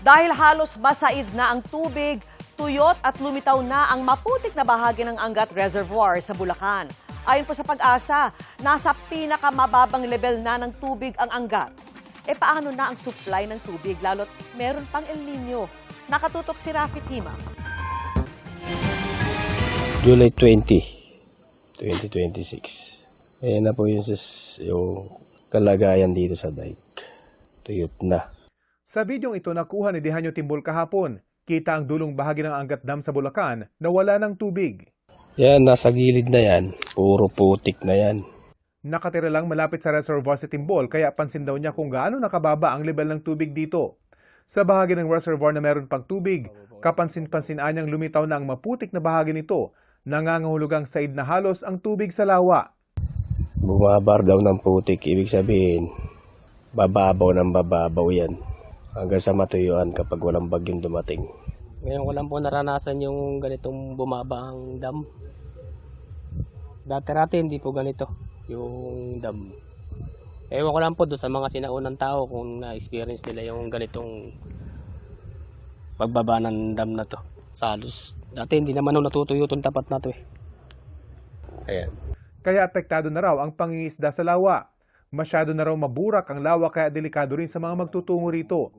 Dahil halos masaid na ang tubig, tuyot at lumitaw na ang maputik na bahagi ng Angat Reservoir sa Bulacan. Ayon po sa Pag-asa, nasa pinakamababang level na ng tubig ang Angat. E paano na ang supply ng tubig lalo't meron pang El Nino? Nakatutok si Rafi Tima. July 20, 2026. Ayan na po yung kalagayan dito sa dike. Tuyot na. Sa bidyong ito nakuha ni Dehanyo Timbol kahapon, kita ang dulong bahagi ng Angat Dam sa Bulacan na wala ng tubig. Yan, nasa gilid na yan. Puro putik na yan. Nakatira lang malapit sa reservoir si Timbol kaya pansin daw niya kung gaano nakababa ang level ng tubig dito. Sa bahagi ng reservoir na meron pang tubig, kapansin-pansinaan niyang lumitaw na ang maputik na bahagi nito, nangangahulugang said na halos ang tubig sa lawa. Bumabar daw ng putik, ibig sabihin, bababaw ng bababaw yan. Hanggang sa matuyuan kapag walang bagyong dumating. Ngayon ko lang po naranasan yung ganitong bumaba ang dam. Dati hindi po ganito yung dam. Ewan ko lang po doon sa mga sinaunang tao kung na-experience nila yung ganitong pagbaba ng dam na to. Salos, dati hindi naman natutuyo itong tapat na to eh. Ayan. Kaya apektado na raw ang pangingisda sa lawa. Masyado na raw maburak ang lawa kaya delikado rin sa mga magtutungo rito.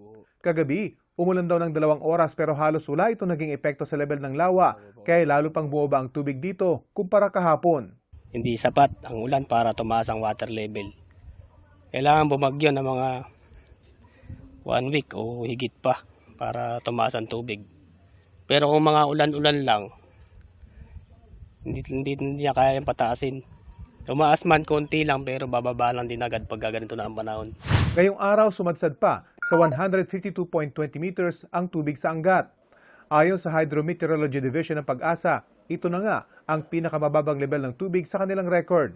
Kagabi, umulan daw ng 2 oras pero halos wala ito naging epekto sa level ng lawa kaya lalo pang bumaba ang tubig dito kumpara kahapon. Hindi sapat ang ulan para tumaas ang water level. Kailangan bumagyo ng mga 1 week o higit pa para tumaas ang tubig. Pero kung mga ulan-ulan lang, hindi niya kaya yung pataasin. Tumaas man konti lang pero bababa lang din agad pag ganito na ang panahon. Ngayong araw sumadsad pa sa 152.20 meters ang tubig sa Angat. Ayon sa Hydrometeorology Division ng Pag-asa, ito na nga ang pinakamababang level ng tubig sa kanilang record.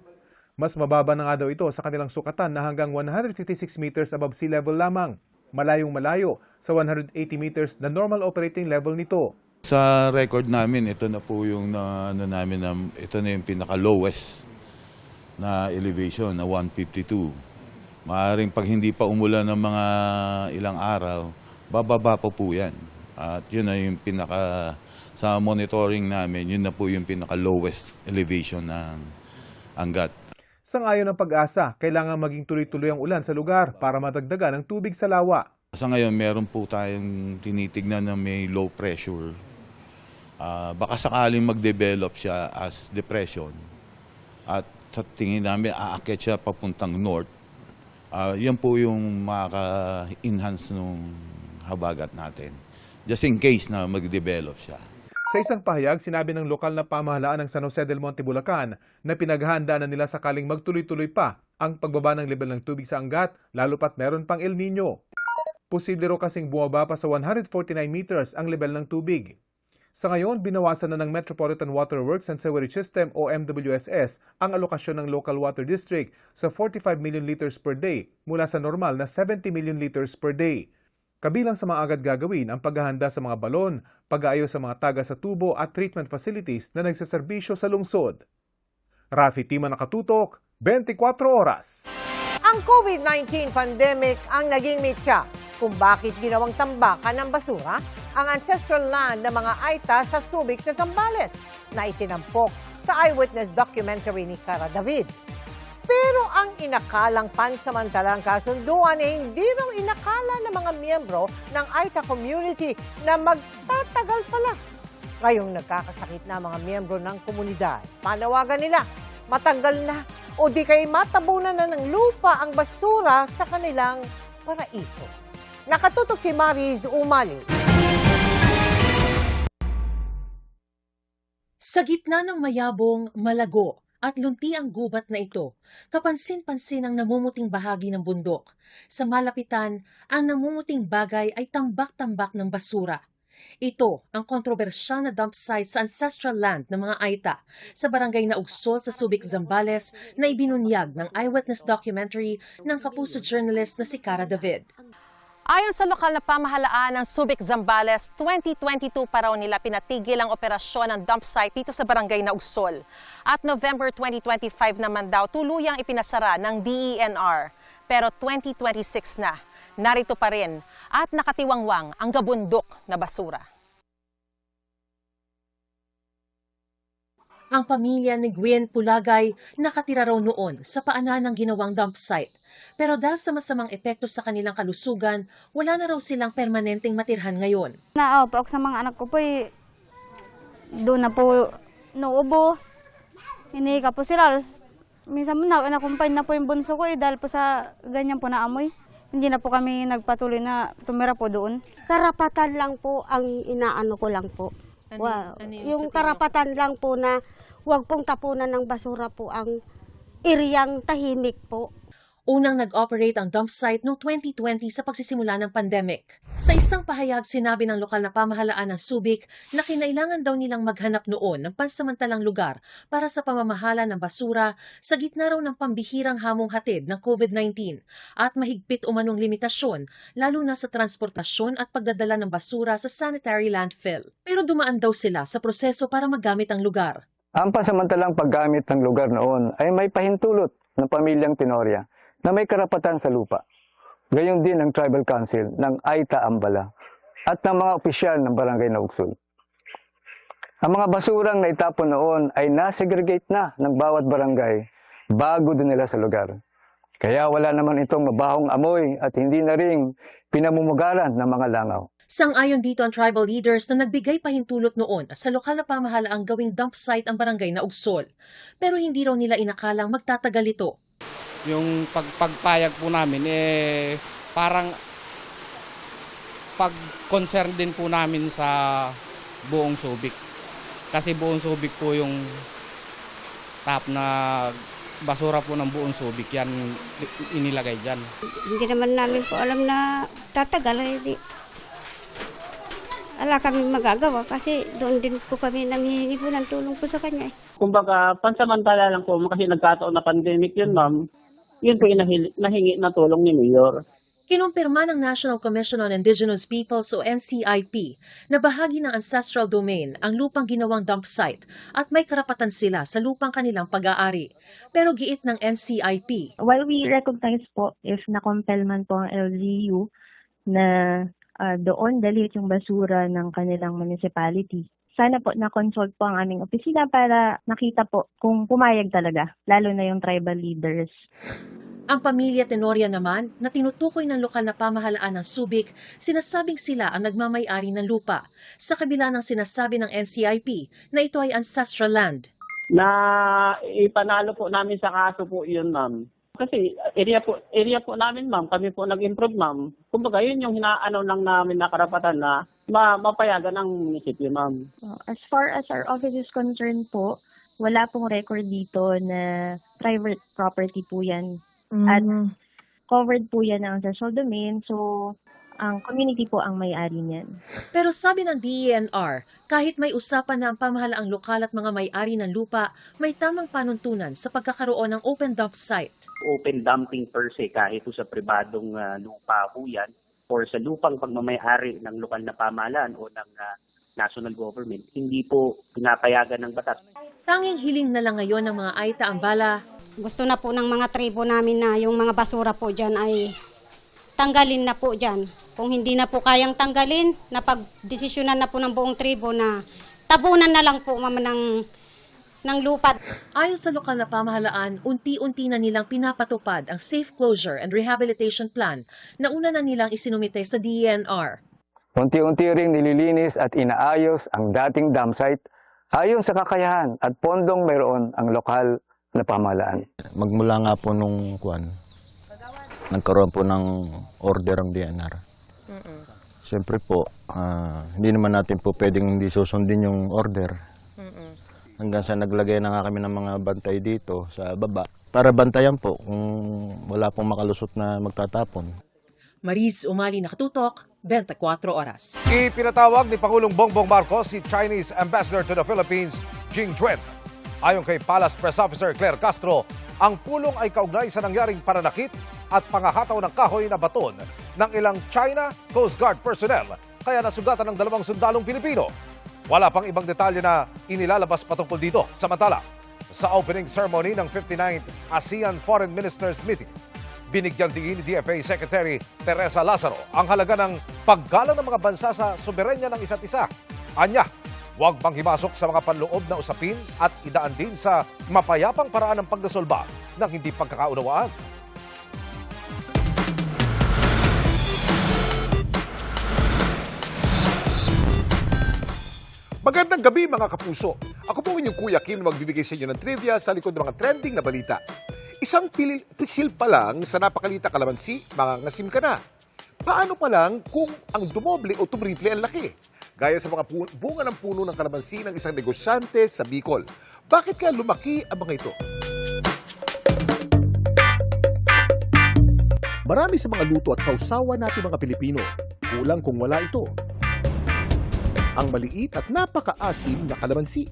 Mas mababa na nga daw ito sa kanilang sukatan na hanggang 156 meters above sea level lamang. Malayong malayo sa 180 meters na normal operating level nito. Sa record namin, ito na po yung ito na yung pinaka-lowest na elevation na 152. Maaaring pag hindi pa umulan ng mga ilang araw, bababa pa po yan. At yun na yung sa monitoring namin, yun na po yung pinaka-lowest elevation ng Angat. Sang-ayon ng Pag-asa, kailangan maging tuloy-tuloy ang ulan sa lugar para madagdagan ang tubig sa lawa. Sa ngayon, meron po tayong tinitignan na may low pressure. Baka sakaling mag-develop siya as depression. At sa tingin namin, aakyat siya papuntang north. Yan po yung makaka-enhance ng habagat natin. Just in case na mag-develop siya. Sa isang pahayag, sinabi ng lokal na pamahalaan ng San Jose del Monte, Bulacan na pinaghahanda na nila sakaling magtuloy-tuloy pa ang pagbaba ng level ng tubig sa Angat, lalo pat meron pang El Nino. Posible raw kasing bumaba pa sa 149 meters ang level ng tubig. Sa ngayon, binawasan na ng Metropolitan Water Works and Sewerage System o MWSS ang alokasyon ng Local Water District sa 45 million liters per day mula sa normal na 70 million liters per day. Kabilang sa mga agad gagawin ang paghahanda sa mga balon, pag-aayos sa mga taga sa tubo at treatment facilities na nagseserbisyo sa lungsod. Rafi Tima, Nakatutok, 24 oras. Ang COVID-19 pandemic ang naging mitya kung bakit ginawang tambakan ng basura ang ancestral land ng mga Aita sa Subic sa Zambales na itinampok sa eyewitness documentary ni Cara David. Pero ang inakalang pansamantalang kasunduan ay hindi raw inakala ng mga miyembro ng Aita community na magtatagal pala. Ngayong nagkakasakit na mga miyembro ng komunidad, panawagan nila matanggal na o di kay matabunan na ng lupa ang basura sa kanilang paraiso. Nakatutok si Mariz Umali. Sa gitna ng mayabong, malago at lunti ang gubat na ito, kapansin-pansin ang namumuting bahagi ng bundok. Sa malapitan, ang namumuting bagay ay tambak-tambak ng basura. Ito ang kontrobersyal na dump site sa ancestral land ng mga Aita sa barangay na Ugsol sa Subic, Zambales na ibinunyag ng eyewitness documentary ng kapuso journalist na si Cara David. Ayon sa lokal na pamahalaan ng Subic, Zambales, 2022 pa raw nila pinatigil ang operasyon ng dump site dito sa barangay na Ugsol. At November 2025 naman daw tuluyang ipinasara ng DENR. Pero 2026 na. narito pa rin at nakatiwangwang ang gabundok na basura. Ang pamilya ni Gwen Pulagay nakatira raw noon sa paanan ng ginawang dump site. Pero dahil sa masamang epekto sa kanilang kalusugan, wala na raw silang permanenteng matirhan ngayon. Naopo ako sa mga anak ko po, doon na po nauubo. Iniika po sila. Minsan mo nakumpay na po yung bunso ko dahil po sa ganyan po na amoy. Hindi na po kami nagpatuloy na tumira po doon. Karapatan lang po ang inaano ko lang po. Yung karapatan lang po na huwag pong tapunan ng basura po ang eriyang tahimik po. Unang nag-operate ang dump site noong 2020 sa pagsisimula ng pandemic. Sa isang pahayag, sinabi ng lokal na pamahalaan ng Subic na kinailangan daw nilang maghanap noon ng pansamantalang lugar para sa pamamahala ng basura sa gitna raw ng pambihirang hamong hatid ng COVID-19 at mahigpit umanong limitasyon lalo na sa transportasyon at pagdadala ng basura sa sanitary landfill. Pero dumaan daw sila sa proseso para magamit ang lugar. Ang pansamantalang paggamit ng lugar noon ay may pahintulot ng pamilyang Tenoria na may karapatan sa lupa. Gayon din ang Tribal Council ng Aita Ambala at ng mga opisyal ng Barangay Naugsol. Ang mga basurang naitapon noon ay nasegregate na ng bawat barangay bago din nila sa lugar. Kaya wala naman itong mabahong amoy at hindi na ring pinamumugaran ng mga langaw. Sang-ayon dito ang tribal leaders na nagbigay pahintulot noon sa lokal na pamahalaang gawing dump site ang Barangay Naugsol. Pero hindi raw nila inakalang magtatagal ito. Yung pagpayag po namin, parang pag-concern din po namin sa buong Subic. Kasi buong Subic po yung top na basura po ng buong Subic, yan inilagay dyan. Hindi naman namin po alam na tatagal. Wala kami magagawa kasi doon din po kami nanghihingi po ng tulong po sa kanya. Kumbaga, pansamantala lang po kasi nagkataon na pandemic yun, ma'am. Yun po yung nahingi na tulong ni Mayor. Kinumpirma ng National Commission on Indigenous Peoples o NCIP na bahagi ng ancestral domain ang lupang ginawang dump site at may karapatan sila sa lupang kanilang pag-aari. Pero giit ng NCIP, While we recognize po if na-compel man po ang LGU na doon dalhin yung basura ng kanilang municipality, sana po na-consult po ang aming opisina para nakita po kung pumayag talaga, lalo na yung tribal leaders. ang pamilya Tenoria naman na tinutukoy ng lokal na pamahalaan ng Subic, sinasabing sila ang nagmamay-ari ng lupa, sa kabila ng sinasabi ng NCIP na ito ay ancestral land. Na ipanalo po namin sa kaso po yun, ma'am. Kasi area po namin, ma'am. Kami po nag-improve, ma'am. Kumbaga, yun yung hinaano lang namin na karapatan na mapayagan ng munisipyo, ma'am. As far as our office is concerned po, wala pong record dito na private property po yan. At covered po yan ng ancestral domain. So, ang community po ang may-ari niyan. Pero sabi ng DENR, kahit may usapan na ang pamahalaang lokal at mga may-ari ng lupa, may tamang panuntunan sa pagkakaroon ng open dump site. Open dumping per se, kahit sa pribadong lupa po yan, or sa lupang pagmamayari ng lokal na pamahalaan o ng national government, hindi po pinapayagan ng batas. Tanging hiling na lang ngayon ng mga Aita Ambala. Gusto na po ng mga tribo namin na yung mga basura po dyan ay tanggalin na po dyan. Kung hindi na po kayang tanggalin, napag-desisyonan na po ng buong tribo na tabunan na lang po ng lupa. Ayon sa lokal na pamahalaan, unti-unti na nilang pinapatupad ang safe closure and rehabilitation plan na una na nilang isinumite sa DENR. Unti-unti ring nililinis at inaayos ang dating dam site ayon sa kakayahan at pondong mayroon ang lokal na pamahalaan. Magmula nga po nung nagkaroon po ng order ang DNR. Siyempre po, hindi naman natin po pwedeng hindi susundin yung order. Hanggang sa naglagay na nga kami ng mga bantay dito sa baba para bantayan po kung wala pong makalusot na magtatapon. Mariz Umali, Nakatutok, 24 Oras. Ipinatawag ni Pangulong Bongbong Marcos si Chinese Ambassador to the Philippines, Jing Juan. Ayon kay Palace Press Officer Claire Castro, ang pulong ay kaugnay sa nangyaring pananakit at pangahataw ng kahoy na baton ng ilang China Coast Guard personnel, kaya nasugatan ng 2 sundalong Pilipino. Wala pang ibang detalye na inilalabas patungkol dito. Samantala, sa opening ceremony ng 59th ASEAN Foreign Ministers Meeting, Binigyang tingin ni DFA Secretary Teresa Lazaro ang halaga ng paggalang ng mga bansa sa soberenya ng isa't isa. Anya, huwag pang himasok sa mga panloob na usapin at idaan din sa mapayapang paraan ng pagresolba ng hindi pagkakaunawaan. Magandang gabi mga kapuso. Ako po inyong Kuya Kim na magbibigay sa inyo ng trivia sa likod ng mga trending na balita. Isang pisil pa lang sa napakalita kalamansi, mangangasim ka na. Paano pa lang kung ang dumoble o tumriple ang laki? Gaya sa mga bunga ng puno ng kalamansi ng isang negosyante sa Bicol. Bakit kaya lumaki ang mga ito? Marami sa mga luto at sausawan natin mga Pilipino. Kulang kung wala ito. Ang maliit at napakaasim na kalamansi.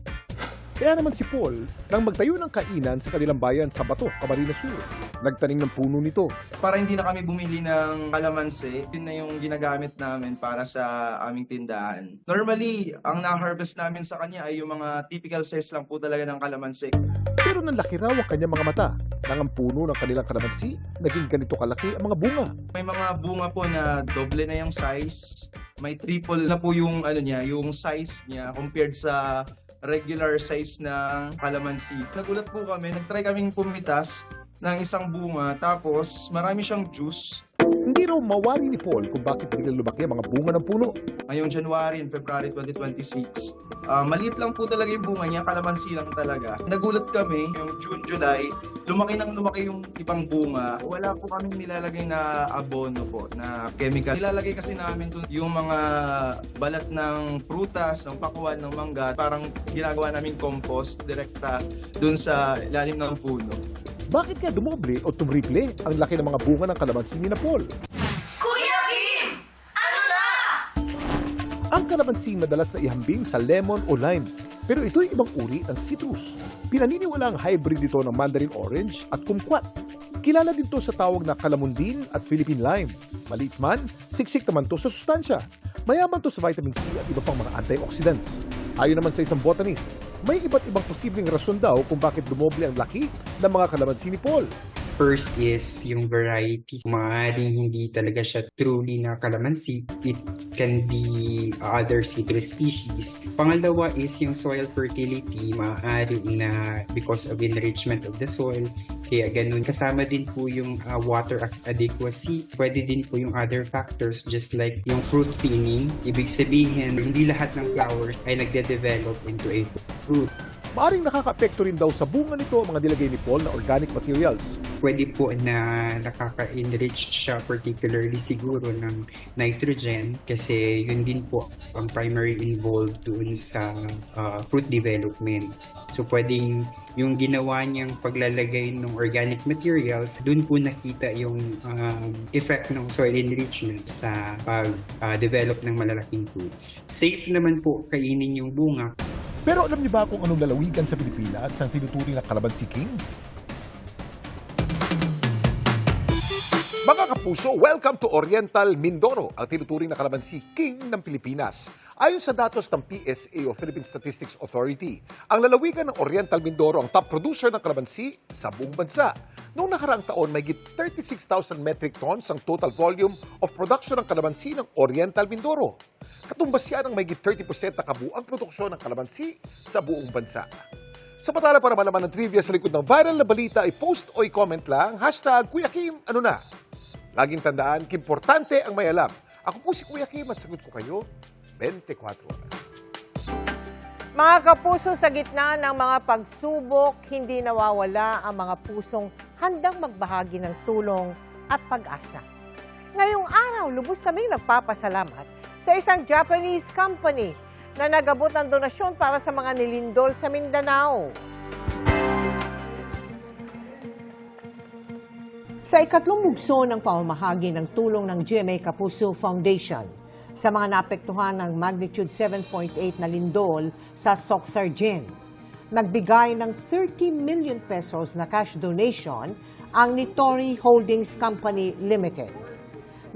Kaya naman si Paul nang magtayo ng kainan sa kanilang bayan sa Bato, Camarines Sur. Nagtanim ng puno nito. Para hindi na kami bumili ng kalamansi, yun na yung ginagamit namin para sa aming tindahan. Normally, ang na-harvest namin sa kanya ay yung mga typical size lang po talaga ng kalamansi. Pero nanlaki raw ang kanyang mga mata. Nang ang puno ng kanilang kalamansi, naging ganito kalaki ang mga bunga. May mga bunga po na doble na yung size. May triple na po yung yung size niya compared sa regular size ng kalamansi. Nagulat po kami, nagtry kaming pumitas ng isang bunga tapos marami siyang juice. Hindi raw mawari ni Paul kung bakit biglang lumaki ang mga bunga ng puno. Ngayong January and February 2026, maliit lang po talaga yung bunga niya, kalamansi lang talaga. Nagulat kami, yung June, July, lumaki yung ibang bunga. Wala po kaming nilalagay na abono po, na chemical. Nilalagay kasi namin yung mga balat ng prutas, ng pakuan, ng mangga. Parang ginagawa namin compost direkta dun sa ilalim ng puno. Bakit kaya dumoble o tumriple ang laki ng mga bunga ng kalamansi ni Paul? Kuya Kim! Ano na? Ang kalamansi madalas na ihambing sa lemon o lime. Pero ito'y ibang uri ng citrus. Pinaniniwala ang hybrid dito ng mandarin orange at kumquat. Kilala din to sa tawag na kalamundin at Philippine lime. Maliit man, siksik naman to sa sustansya. Mayaman to sa vitamin C at iba pang mga antioxidants. Ayon naman sa isang botanist, may iba't ibang posibleng rason daw kung bakit dumoble ang laki ng mga kalamansi ni Paul. First is yung variety. Maaaring hindi talaga siya truly na kalamansi. It can be other citrus species. Pangalawa is yung soil fertility. Maaaring na because of enrichment of the soil. Kaya ganun. Kasama din po yung water adequacy. Pwede din po yung other factors just like yung fruit thinning. Ibig sabihin, hindi lahat ng flowers ay nagde-develop into a fruit. Maaring nakaka-apekto rin daw sa bunga nito ang mga nilagay ni Paul na organic materials. Pwede po na nakaka-enrich siya particularly siguro ng nitrogen kasi yun din po ang primary involved doon sa fruit development. So pwedeng yung ginawa niyang paglalagay ng organic materials, doon po nakita yung effect ng soil enrichment sa pag-develop ng malalaking fruits. Safe naman po kainin yung bunga. Pero alam niyo ba kung anong lalawigan sa Pilipinas ang tinuturing na Calamansi King? Mga kapuso, welcome to Oriental Mindoro, ang tinuturing na Calamansi King ng Pilipinas. Ayon sa datos ng PSA o Philippine Statistics Authority, ang lalawigan ng Oriental Mindoro ang top producer ng kalamansi sa buong bansa. Noong nakaraang taon, may 36,000 metric tons ang total volume of production ng kalamansi ng Oriental Mindoro. Katumbas yan ang may 30% na kabuang produksyon ng kalamansi sa buong bansa. Samantala, para malaman ng trivia sa likod ng viral na balita, i-post o i-comment lang, #Kuya Kim, ano na? Laging tandaan, importante ang may alam. Ako po si Kuya Kim at sagot ko kayo 24 oras. Mga kapuso, sa gitna ng mga pagsubok, hindi nawawala ang mga pusong handang magbahagi ng tulong at pag-asa. Ngayong araw, lubos kaming nagpapasalamat sa isang Japanese company na nag-abot ng donasyon para sa mga nilindol sa Mindanao. Sa ikatlong bugso ng pamamahagi ng tulong ng GMA Kapuso Foundation sa mga naapektuhan ng magnitude 7.8 na lindol sa Soxargen, nagbigay ng 30 million pesos na cash donation ang Nitori Holdings Company Limited.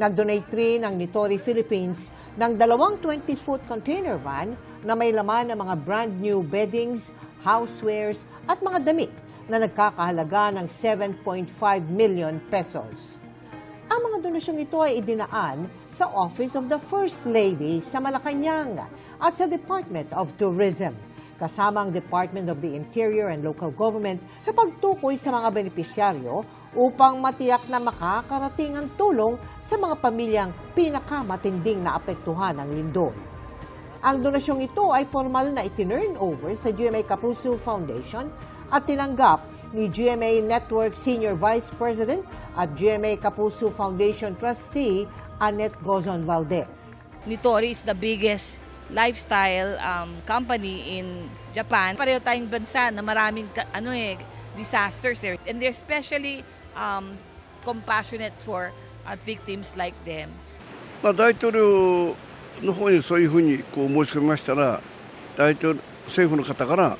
Nag-donate rin ang Nitori Philippines ng 2 20-foot container van na may laman ng mga brand new beddings, housewares at mga damit na nagkakahalaga ng 7.5 million pesos. Ang mga donasyong ito ay idinaan sa Office of the First Lady sa Malacanang at sa Department of Tourism, kasama ang Department of the Interior and Local Government sa pagtukoy sa mga benepisyaryo upang matiyak na makakarating ang tulong sa mga pamilyang pinakamatinding naapektuhan ng lindol. Ang donasyong ito ay formal na itinurn over sa GMA Kapuso Foundation at tinanggap ni GMA Network Senior Vice President at GMA Kapuso Foundation Trustee Annette Gozon Valdez. Nitori is the biggest lifestyle company in Japan. Pareho tayong bansa na maraming disasters there. And they're especially compassionate for victims like them. 大統領の方にそういうふうに申し込みましたら、政府の方から、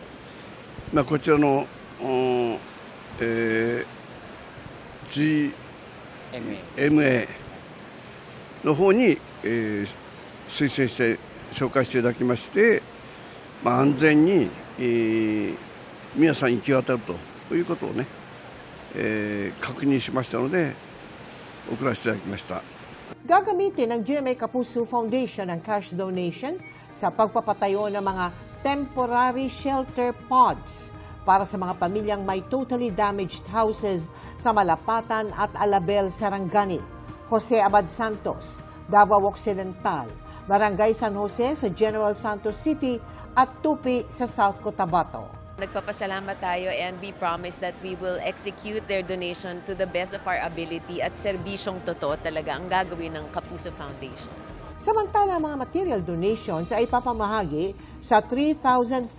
こちらの、GMA の方に、推薦して紹介していただきまして、安全に、皆さん行き渡るということをね、確認しましたので送らせていただきました。Gagamitin ng GMA Kapuso Foundation ang cash donation sa pagpapatayo ng mga temporary shelter pods para sa mga pamilyang may totally damaged houses sa Malapatan at Alabel, Sarangani, Jose Abad Santos, Davao Occidental, Barangay San Jose sa General Santos City at Tupi sa South Cotabato. Nagpapasalamat tayo and we promise that we will execute their donation to the best of our ability at serbisyong totoo talaga ang gagawin ng Kapuso Foundation. Samantala, ang mga material donations ay ipapamahagi sa 3,500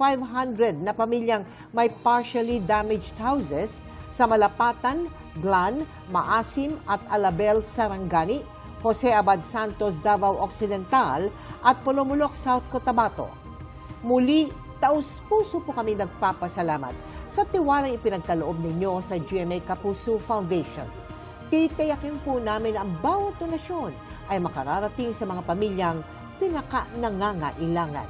na pamilyang may partially damaged houses sa Malapatan, Glan, Maasim at Alabel, Sarangani, Jose Abad Santos, Davao Occidental at Polomolok, South Cotabato. Muli, taus-puso po kami nagpapasalamat sa tiwalang ipinagkaloob ninyo sa GMA Kapuso Foundation. Titiyakin po namin ang bawat donasyon ay makararating sa mga pamilyang pinaka-nangangailangan.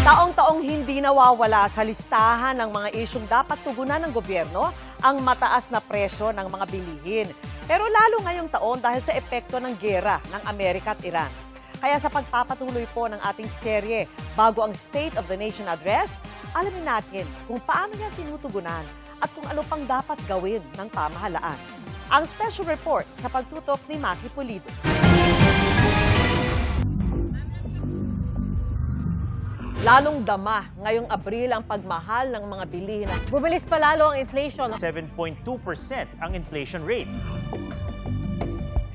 Taong-taong hindi nawawala sa listahan ng mga isyung dapat tugunan ng gobyerno ang mataas na presyo ng mga bilihin. Pero lalo ngayong taon dahil sa epekto ng giyera ng Amerika at Iran. Kaya sa pagpapatuloy po ng ating serye bago ang State of the Nation Address, alamin natin kung paano niya tinutugunan at kung ano pang dapat gawin ng pamahalaan. Ang special report sa pagtutok ni Maki Pulido. Lalong dama ngayong Abril ang pagmahal ng mga bilihin. Bumilis pa lalo ang inflation. 7.2% ang inflation rate.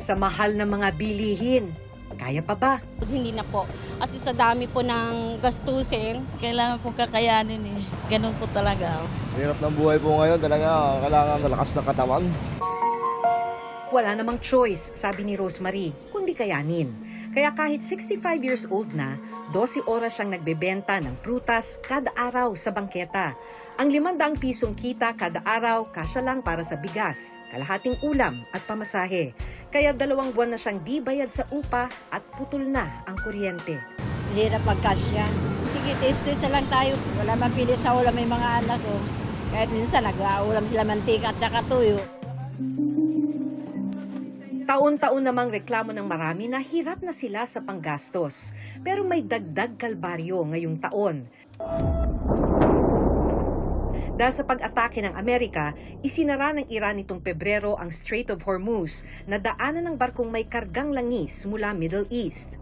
Sa mahal ng mga bilihin, kaya pa ba? Hindi na po. Kasi sa dami po ng gastusin, kailangan po kakayanin eh. Ganun po talaga. Hirap ng buhay po ngayon, talaga kailangan malakas na katawan. Wala namang choice, sabi ni Rosemary, kundi kayanin. Kaya kahit 65 years old na, 12 oras siyang nagbebenta ng prutas kada araw sa bangketa. Ang 500 pisong kita kada araw, kasya lang para sa bigas, kalahating ulam at pamasahe. Kaya 2 buwan na siyang di bayad sa upa at putol na ang kuryente. Hirap magkasya. Sige, taste lang tayo. Wala man pili sa ulam may mga anak ko. Kahit minsan nag-aulam sila mantika at saka tuyo. Taon-taon namang reklamo ng marami na hirap na sila sa panggastos. Pero may dagdag kalbaryo ngayong taon. Dahil sa pag-atake ng Amerika, isinara ng Iran nitong Pebrero ang Strait of Hormuz na daanan ng barkong may kargang langis mula Middle East.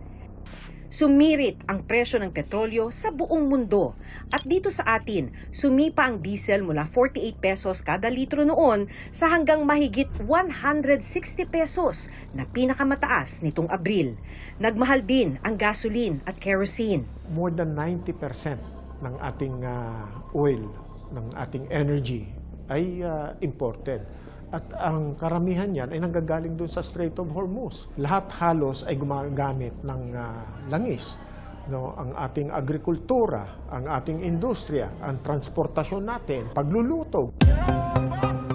Sumirit ang presyo ng petrolyo sa buong mundo. At dito sa atin, sumipa ang diesel mula 48 pesos kada litro noon sa hanggang mahigit 160 pesos na pinakamataas nitong Abril. Nagmahal din ang gasoline at kerosene. More than 90% ng ating oil, ng ating energy ay imported. At ang karamihan yan ay nanggagaling doon sa Strait of Hormuz. Lahat halos ay gumagamit ng langis. No, ang ating agrikultura, ang ating industriya, ang transportasyon natin, pagluluto.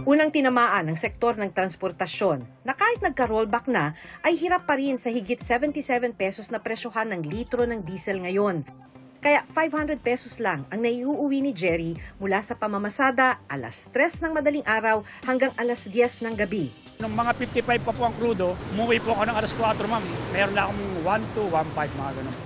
Unang tinamaan ang sektor ng transportasyon na kahit nagka-rollback na ay hirap pa rin sa higit 77 pesos na presyohan ng litro ng diesel ngayon. Kaya 500 pesos lang ang naiuuwi ni Jerry mula sa pamamasada alas 3 ng madaling araw hanggang alas 10 ng gabi. Nung mga 55 pa po ang krudo, umuwi po ako ng alas 4, ma'am. Meron na akong 1.2, 1.5, mga ganun.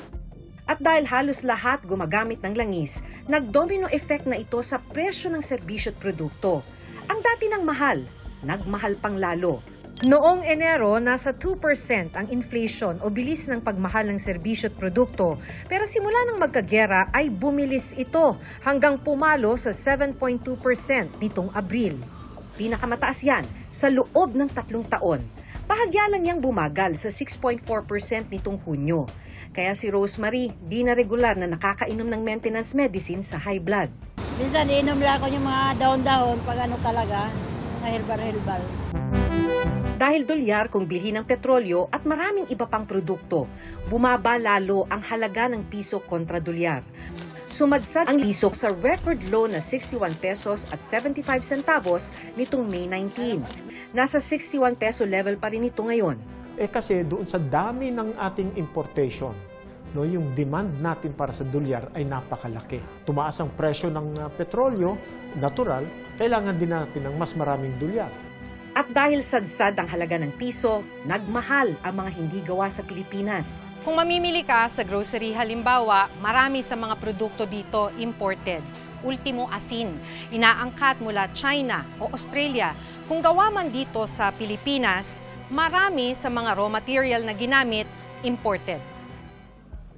At dahil halos lahat gumagamit ng langis, nag-domino effect na ito sa presyo ng serbisyo at produkto. Ang dati ng mahal, nagmahal pang lalo. Noong Enero, nasa 2% ang inflation o bilis ng pagmahal ng serbisyo at produkto. Pero simula ng magkagera ay bumilis ito hanggang pumalo sa 7.2% nitong Abril. Pinakamataas yan sa loob ng 3 taon. Bahagya lang niyang bumagal sa 6.4% nitong Hunyo. Kaya si Rosemary, di na regular na nakakainom ng maintenance medicine sa high blood. Minsan iinom lang ako yung mga dahon-dahon pag ano talaga, na herbal-herbal. Dahil dolyar kung bilhin ng petrolyo at maraming iba pang produkto, bumaba lalo ang halaga ng piso kontra dolyar. Sumadsad ang piso sa record low na 61 pesos at 75 centavos nitong May 19. Nasa 61 peso level pa rin ito ngayon. Kasi doon sa dami ng ating importation, no, yung demand natin para sa dolyar ay napakalaki. Tumaas ang presyo ng petrolyo, natural, kailangan din natin ng mas maraming dolyar. At dahil sadsad ang halaga ng piso, nagmahal ang mga hindi gawa sa Pilipinas. Kung mamimili ka sa grocery, halimbawa, marami sa mga produkto dito imported. Ultimo asin, inaangkat mula China o Australia. Kung gawa man dito sa Pilipinas, marami sa mga raw material na ginamit, imported.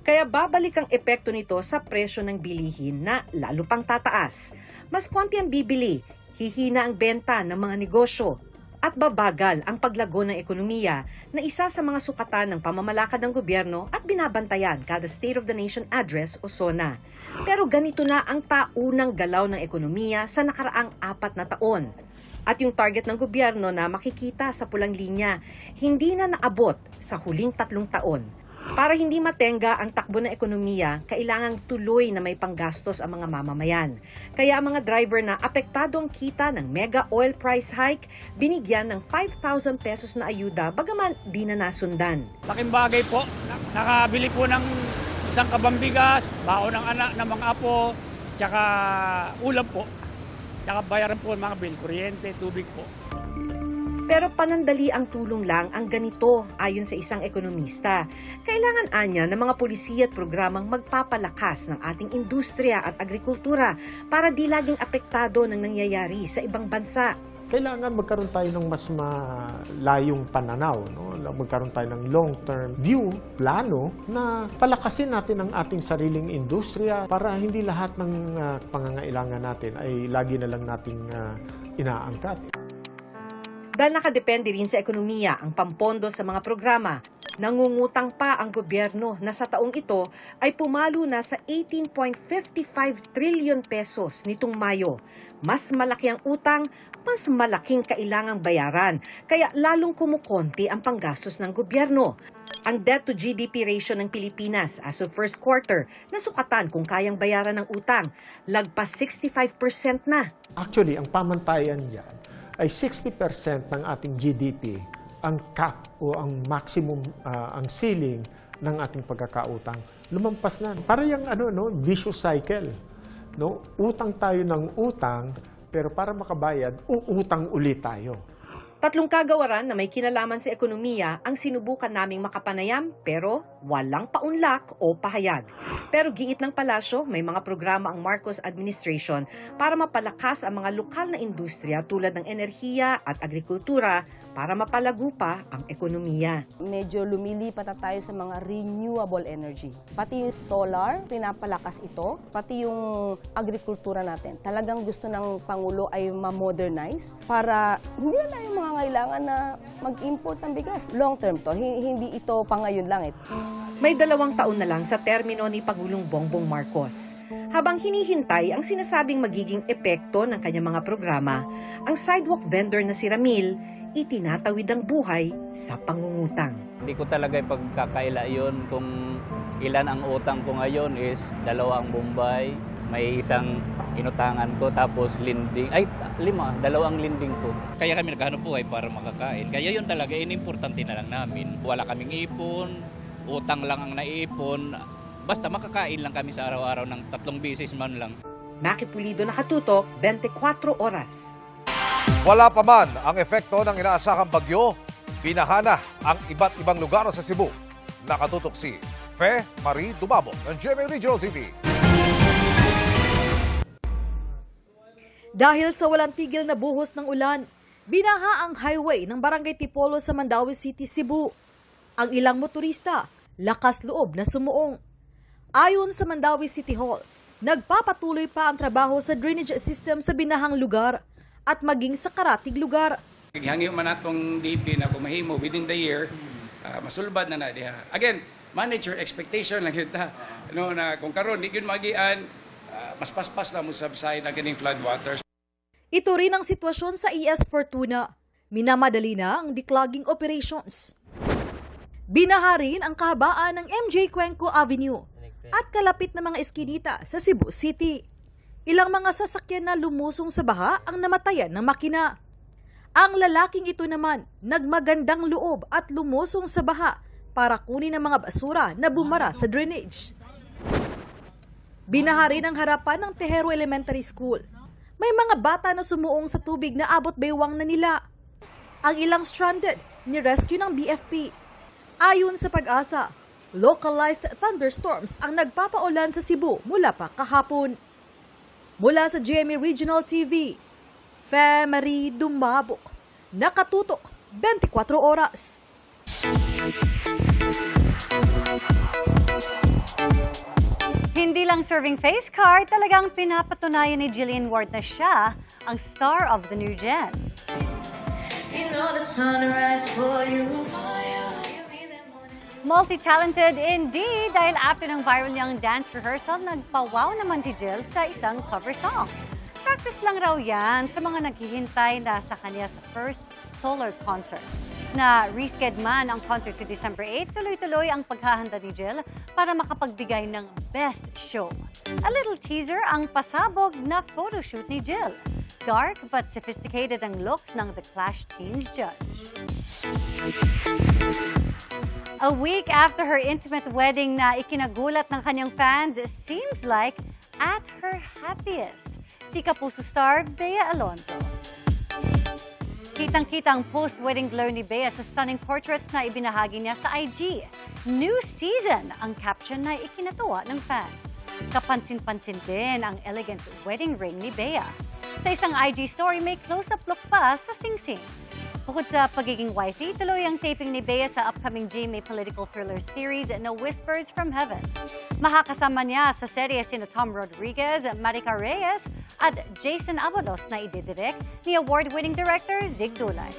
Kaya babalik ang epekto nito sa presyo ng bilihin na lalo pang tataas. Mas konti ang bibili, hihina ang benta ng mga negosyo, at babagal ang paglago ng ekonomiya na isa sa mga sukatan ng pamamalakad ng gobyerno at binabantayan kada State of the Nation Address o SONA. Pero ganito na ang taunang galaw ng ekonomiya sa nakaraang 4 na taon. At yung target ng gobyerno na makikita sa pulang linya, hindi na naabot sa huling 3 taon. Para hindi matenga ang takbo ng ekonomiya, kailangang tuloy na may panggastos ang mga mamamayan. Kaya ang mga driver na apektado ang kita ng mega oil price hike, binigyan ng 5,000 pesos na ayuda bagaman di na nasundan. Laking bagay po. Nakabili po ng isang kabambigas, baon ng anak ng mga apo, tsaka ulam po. Tsaka bayaran po ng mga bill, kuryente, tubig po. Pero panandali ang tulong lang ang ganito ayon sa isang ekonomista. Kailangan anya ng mga pulisiya at programang magpapalakas ng ating industriya at agrikultura para di laging apektado ng nangyayari sa ibang bansa. Kailangan magkaroon tayo ng mas malayong pananaw, no? Magkaroon tayo ng long-term view, plano, na palakasin natin ang ating sariling industriya para hindi lahat ng pangangailangan natin ay lagi na lang nating inaangkat. Dahil nakadepende rin sa ekonomiya ang pampondo sa mga programa, nangungutang pa ang gobyerno na sa taong ito ay pumalo na sa 18.55 trillion pesos nitong Mayo. Mas malaki ang utang, mas malaking kailangang bayaran, kaya lalong kumukonti ang panggastos ng gobyerno. Ang debt to GDP ratio ng Pilipinas as of first quarter, nasukatan kung kayang bayaran ng utang, lagpas 65% na. Actually, ang pamantayan yan ay 60% ng ating GDP ang cap o ang maximum, ang ceiling ng ating pagkakautang. Lumampas na. Para yung vicious cycle. No? Utang tayo ng utang, pero para makabayad, uutang ulit tayo. 3 kagawaran na may kinalaman sa ekonomiya ang sinubukan naming makapanayam pero walang paunlak o pahayag. Pero giit ng palasyo, may mga programa ang Marcos administration para mapalakas ang mga lokal na industriya tulad ng enerhiya at agrikultura para mapalago pa ang ekonomiya. Medyo lumilipat na tayo sa mga renewable energy. Pati yung solar, pinapalakas ito. Pati yung agrikultura natin. Talagang gusto ng Pangulo ay ma-modernize para hindi na yung mga kailangan na mag-import ng bigas. Long term to, hindi ito pa ngayon lang. May 2 taon na lang sa termino ni Pangulong Bongbong Marcos. Habang hinihintay ang sinasabing magiging epekto ng kanyang mga programa, ang sidewalk vendor na si Ramil, itinatawid ang buhay sa pangungutang. Hindi ko talaga ipagkakaila yun kung ilan ang utang ko ngayon is 2 ang Bombay, may 1 inutangan ko, tapos lending, 5, 2 ang lending ko. Kaya kami naghahanap buhay para makakain. Kaya yun talaga, importante na lang namin. Wala kaming ipon, utang lang ang naiipon. Basta makakain lang kami sa araw-araw ng 3 beses man lang. Maki Pulido, nakatutok, 24 oras. Wala pa man ang epekto ng inaasahang bagyo, binahana ang iba't ibang lugar sa Cebu. Nakatutok si Fe Marie Dumabo ng GMA Regional TV. Dahil sa walang tigil na buhos ng ulan, binaha ang highway ng Barangay Tipolo sa Mandaue City, Cebu. Ang ilang motorista, lakas loob na sumuong. Ayon sa Mandaue City Hall, nagpapatuloy pa ang trabaho sa drainage system sa binahang lugar at maging sa karatig lugar. Hangyo man atong DP na kumahimo within the year, masulbad na diha. Again, manage your expectation lang yun ta. No, na kung karon di yun magian, mas paspas na mo subside ang kining flood waters. Ito rin ang sitwasyon sa ES Fortuna. Minamadali na ang declogging operations. Binaha rin ang kahabaan ng MJ Cuenco Avenue at kalapit na mga eskinita sa Cebu City. Ilang mga sasakyan na lumusong sa baha ang namatayan ng makina. Ang lalaking ito naman nagmagandang loob at lumusong sa baha para kunin ang mga basura na bumara sa drainage. Binaha rin ang harapan ng Tejero Elementary School. May mga bata na sumuong sa tubig na abot baywang na nila. Ang ilang stranded ni-rescue ng BFP. Ayon sa Pag-asa, localized thunderstorms ang nagpapaulan sa Cebu mula pa kahapon. Mula sa GMA Regional TV, Fe Marie Dumabok, nakatutok 24 oras. Hindi lang serving face card, talagang pinapatunayan ni Jillian Ward na siya ang star of the new gen. Multi-talented indeed dahil after ng viral niyang dance rehearsal, nagpa-wow naman si Jill sa isang cover song. Practice lang raw yan sa mga naghihintay na sa kanya sa first solar concert. Na reschedule man ang concert to December 8, tuloy-tuloy ang paghahanda ni Jill para makapagbigay ng best show. A little teaser ang pasabog na photoshoot ni Jill. Dark but sophisticated ang looks ng The Clash Teens judge. A week after her intimate wedding na ikinagulat ng kanyang fans, seems like at her happiest. Si Kapuso star Bea Alonzo. Kitang-kita ang post-wedding glow ni Bea sa stunning portraits na ibinahagi niya sa IG. New season ang caption na ikinatuwa ng fans. Kapansin-pansin din ang elegant wedding ring ni Bea. Sa isang IG story, may close-up look pa sa singsing. Bukod sa pagiging wifey, tuloy ang taping ni Bea sa upcoming GMA political thriller series na Whispers from Heaven. Makakasama niya sa serye sina Tom Rodriguez, Marica Reyes at Jason Avalos na ididirect ni award-winning director Zig Dulay.